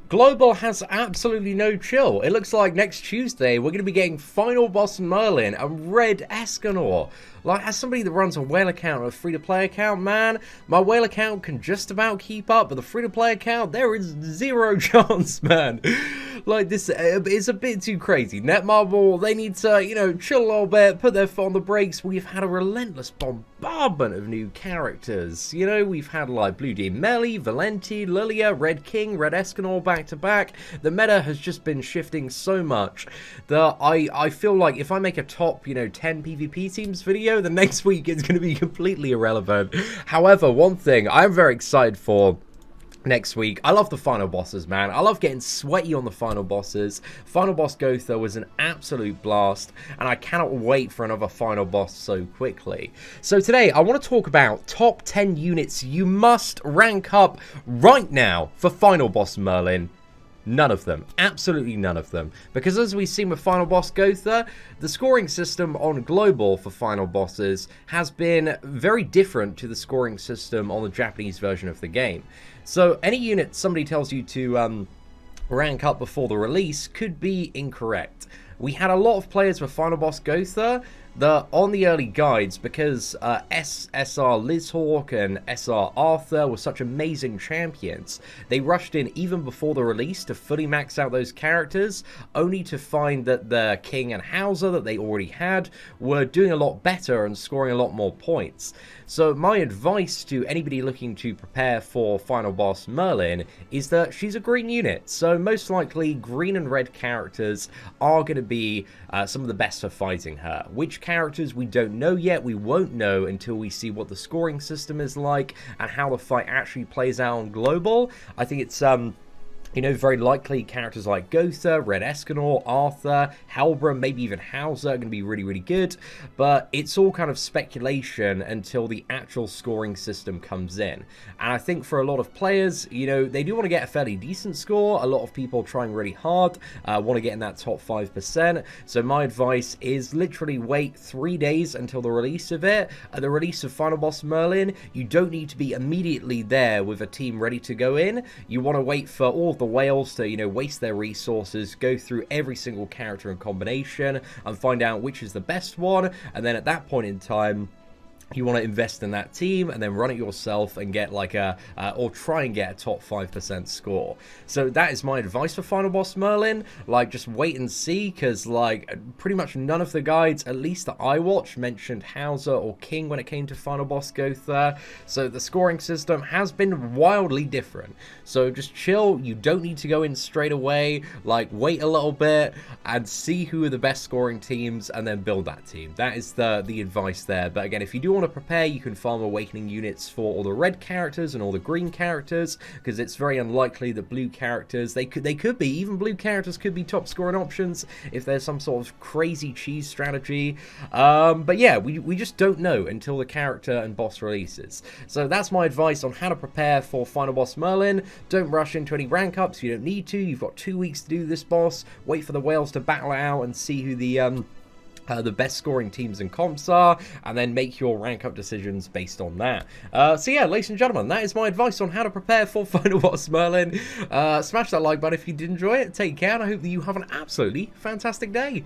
Global has absolutely no chill. It looks like next Tuesday we're going to be getting Final Boss Merlin and Red Escanor. Like, as somebody that runs a whale account or a free-to-play account, man, my whale account can just about keep up, but the free-to-play account, there is zero chance, man. Like, this is a bit too crazy. Netmarble, they need to, you know, chill a little bit, put their foot on the brakes. We've had a relentless bombardment of new characters. You know, we've had, like, Blue Dean Melly, Valenti, Lilia, Red King, Red Escanor back-to-back. The meta has just been shifting so much that I feel like if I make a top, you know, 10 PvP teams video, the next week it's going to be completely irrelevant. However, one thing I'm very excited for next week, I love the final bosses, man. I love getting sweaty on the final bosses. Final boss Gotha was an absolute blast, and I cannot wait for another final boss so quickly. So today, I want to talk about top 10 units you must rank up right now for final boss Merlin. None of them. Absolutely none of them. Because as we've seen with Final Boss Gotha, the scoring system on Global for final bosses has been very different to the scoring system on the Japanese version of the game. So any unit somebody tells you to rank up before the release could be incorrect. We had a lot of players with Final Boss Gotha that on the early guides, because SR Lizhawk and SR Arthur were such amazing champions, they rushed in even before the release to fully max out those characters, only to find that the King and Hauser that they already had were doing a lot better and scoring a lot more points. So my advice to anybody looking to prepare for Final Boss Merlin is that she's a green unit, so most likely green and red characters are going to be some of the best for fighting her. Which characters we don't know yet, we won't know until we see what the scoring system is like and how the fight actually plays out on Global. I think it's you know, very likely characters like Gotha, Red Escanor, Arthur, Helbram, maybe even Hauser are going to be really, really good. But it's all kind of speculation until the actual scoring system comes in. And I think for a lot of players, you know, they do want to get a fairly decent score. A lot of people trying really hard, want to get in that top 5%. So my advice is literally wait 3 days until the release of it. At the release of Final Boss Merlin, you don't need to be immediately there with a team ready to go in. You want to wait for all of the whales to, you know, waste their resources, go through every single character and combination and find out which is the best one, and then at that point in time you want to invest in that team and then run it yourself and get like a, or try and get a top 5% score. So that is my advice for Final Boss Merlin. Like, just wait and see, because like pretty much none of the guides, at least that I watched, mentioned Hauser or King when it came to Final Boss Gotha. So the scoring system has been wildly different. So just chill. You don't need to go in straight away. Like, wait a little bit and see who are the best scoring teams and then build that team. That is the advice there. But again, if you do want to prepare, you can farm awakening units for all the red characters and all the green characters, because it's very unlikely that blue characters, they could be, even blue characters could be top scoring options if there's some sort of crazy cheese strategy. But yeah, we just don't know until the character and boss releases. So that's my advice on how to prepare for Final Boss Merlin. Don't rush into any rank ups, you don't need to. You've got 2 weeks to do this boss. Wait for the whales to battle it out and see who the best scoring teams and comps are, and then make your rank up decisions based on that. So yeah, ladies and gentlemen, that is my advice on how to prepare for Final Boss Merlin. Smash that like button if you did enjoy it. Take care, and I hope that you have an absolutely fantastic day.